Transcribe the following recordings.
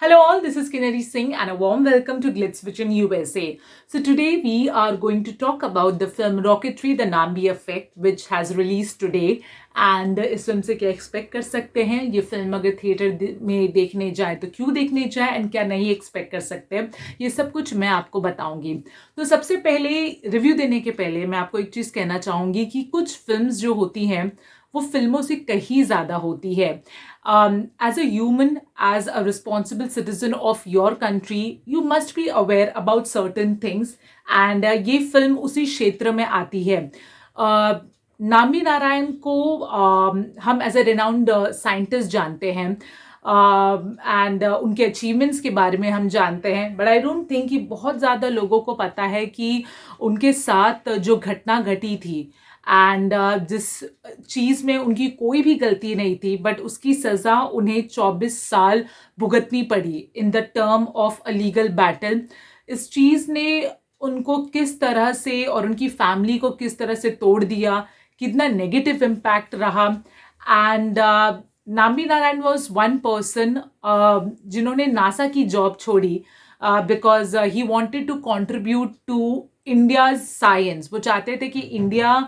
Hello all, this is Kinnari Singh and a warm welcome to Glitz Vision USA. So today we are going to talk about the film Rocketry The Nambi Effect which has released today and इस film से क्या expect कर सकते हैं, ये film अगर theatre में देखने जाए तो क्यों देखने जाए एंड क्या नहीं एक्सपेक्ट कर सकते हैं, ये सब कुछ मैं आपको बताऊंगी। तो सबसे पहले रिव्यू देने के पहले मैं आपको एक चीज़ कहना चाहूँगी कि कुछ फिल्म्स जो होती हैं वो फिल्मों से कहीं ज़्यादा होती है। As a human, as a responsible citizen of your country, you must be aware about certain things and ये फिल्म उसी क्षेत्र में आती है। नामी नारायण को हम एज ए रिनाउंड साइंटिस्ट जानते हैं एंड उनके अचीवमेंट्स के बारे में हम जानते हैं, बट आई डोंट थिंक कि बहुत ज़्यादा लोगों को पता है कि उनके साथ जो घटना घटी थी एंड जिस चीज़ में उनकी कोई भी गलती नहीं थी बट उसकी सज़ा उन्हें 24 साल भुगतनी पड़ी in the term of a legal battle. इस चीज़ ने उनको किस तरह से और उनकी फैमिली को किस तरह से तोड़ दिया, कितना नेगेटिव इम्पैक्ट रहा। And Nambi Narayan was one person जिन्होंने नासा की जॉब छोड़ी because he wanted to contribute to India's science. वो चाहते थे कि इंडिया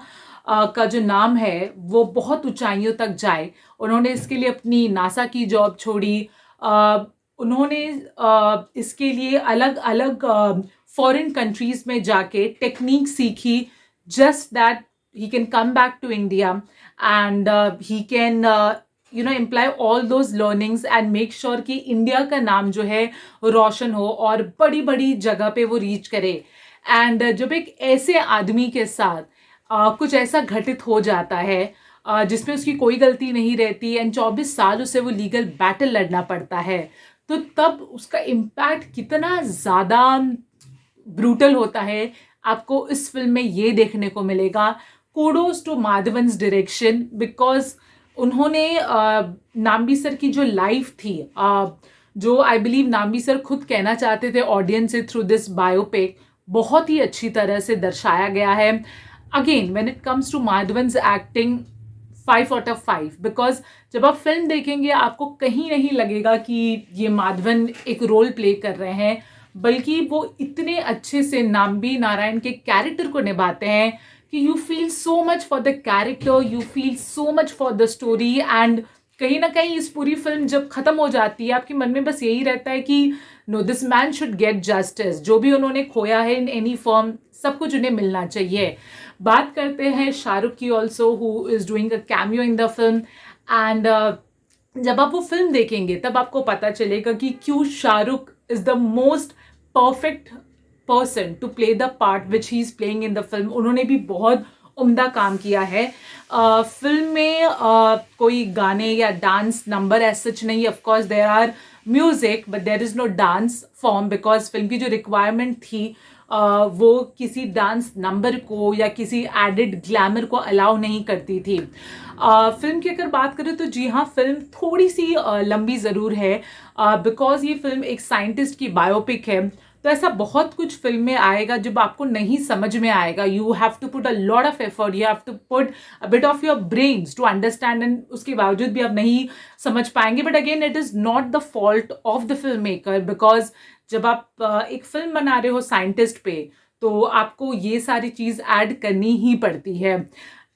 का जो नाम है वो बहुत ऊंचाइयों तक जाए। उन्होंने इसके लिए अपनी नासा की जॉब छोड़ी। उन्होंने इसके लिए अलग अलग फॉरेन कंट्रीज में जाके टेक्निक सीखी just that he can come back to India and he can imply all those learnings and make sure कि इंडिया का नाम जो है रोशन हो और बड़ी बड़ी जगह पे वो रीच करे। एंड जब एक ऐसे आदमी के साथ कुछ ऐसा घटित हो जाता है जिसमें उसकी कोई गलती नहीं रहती एंड 24 साल उसे वो लीगल बैटल लड़ना पड़ता है, तो तब उसका इम्पैक्ट कितना ज़्यादा ब्रूटल होता है आपको इस फिल्म में ये देखने को मिलेगा। कूडोज टू माधवन्स डायरेक्शन बिकॉज उन्होंने नाम्बी सर की जो लाइफ थी, जो आई बिलीव नाम्बी सर खुद कहना चाहते थे ऑडियंस से थ्रू दिस बायोपिक, बहुत ही अच्छी तरह से दर्शाया गया है। Again when it comes to Madhavan's acting 5 out of 5 because जब आप फिल्म देखेंगे आपको कहीं नहीं लगेगा कि ये माधवन एक रोल प्ले कर रहे हैं, बल्कि वो इतने अच्छे से नाम्बी नारायण के कैरेक्टर को निभाते हैं कि you feel so much for the character, you feel so much for the story. And कहीं ना कहीं इस पूरी फिल्म जब खत्म हो जाती है आपके मन में बस यही रहता है कि no, this man should get justice. जो भी उन्होंने खोया है इन एनी फॉर्म सब कुछ उन्हें मिलना चाहिए। बात करते हैं शाहरुख की also, who is doing a cameo in the film. And जब आप वो फिल्म देखेंगे तब आपको पता चलेगा कि क्यों Shahrukh is the most perfect person to play the part which he is playing in the film. उन्होंने भी बहुत उम्दा काम किया है। फिल्म में कोई गाने या डांस नंबर एज सच नहीं, of course there are music but there is no dance form because film की जो रिक्वायरमेंट थी वो किसी डांस नंबर को या किसी एडेड ग्लैमर को अलाउ नहीं करती थी। फिल्म की अगर बात करें तो जी हाँ, फिल्म थोड़ी सी लंबी ज़रूर है बिकॉज ये फिल्म एक साइंटिस्ट की बायोपिक है। तो ऐसा बहुत कुछ फिल्म में आएगा जब आपको नहीं समझ में आएगा। You have to put a lot of effort, you have to put a bit of your brains to understand and उसके बावजूद भी आप नहीं समझ पाएंगे। But again it is not the fault of the film maker because जब आप एक फिल्म बना रहे हो साइंटिस्ट पे तो आपको ये सारी चीज़ ऐड करनी ही पड़ती है।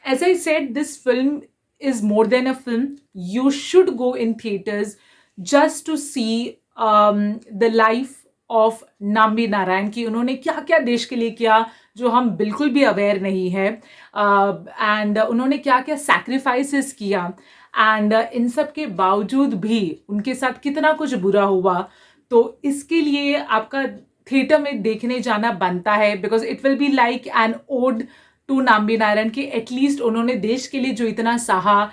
As I said, this film is more than a film. You should go in theatres just to see the life of Nambi Narayan की उन्होंने क्या क्या देश के लिए किया जो हम बिल्कुल भी अवेयर नहीं है। एंड उन्होंने क्या क्या सैक्रिफाइसेस किया एंड इन सब के बावजूद भी उनके साथ कितना कुछ बुरा हुआ। तो इसके लिए आपका थिएटर में देखने जाना बनता है because it will be like an ode to Nambi Narayan कि एटलीस्ट उन्होंने देश के लिए जो इतना सहा,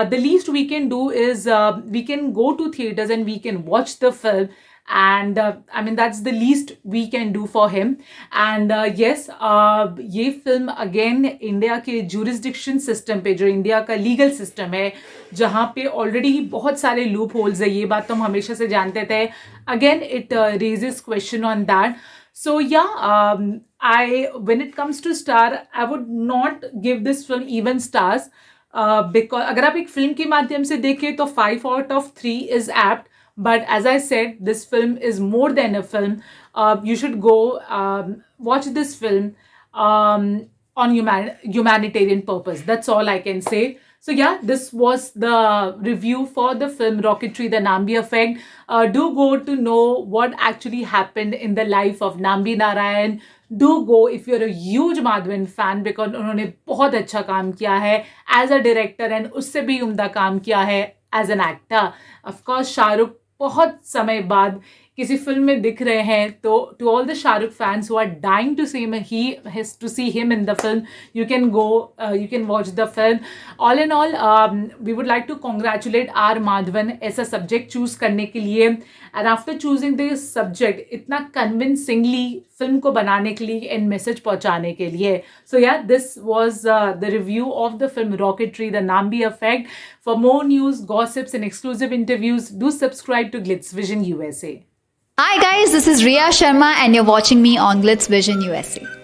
the least we can do is we can go to theaters and we can watch the film and I mean that's the least we can do for him. And yes, ये film again India के jurisdiction system पे, जो India का legal system है जहाँ पे already ही बहुत सारे लूप होल्स है, ये बात तो हम हमेशा से जानते थे। Again it raises question on that. So yeah, when it comes to star, I would not give this film even stars. Because अगर आप एक फिल्म के माध्यम से देखें तो 5 out of 3 is apt, But as I said, this film is more than a film. You should go watch this film on humanitarian purpose. That's all I can say. So yeah, this was the review for the film Rocketry, the Nambi Effect. Do go to know what actually happened in the life of Nambi Narayan. Do go if you're a huge Madhavan fan, because उन्होंने बहुत अच्छा काम किया है as a director and उससे भी उम्दा काम किया है as an actor. Of course, Shahrukh बहुत समय बाद किसी फिल्म में दिख रहे हैं, तो to all the Shahrukh fans who are dying to see him in the film, you can go, you can watch the film. All in all, we would like to congratulate R Madhavan ऐसा subject choose करने के लिए, and after choosing this subject इतना convincingly film को बनाने के लिए and message पहुंचाने के लिए. So yeah, this was the review of the film Rocketry, the Nambi Effect. For more news, gossips and exclusive interviews, do subscribe to Glitz Vision USA. Hi guys, this is Riya Sharma and you're watching me on Glitz Vision USA.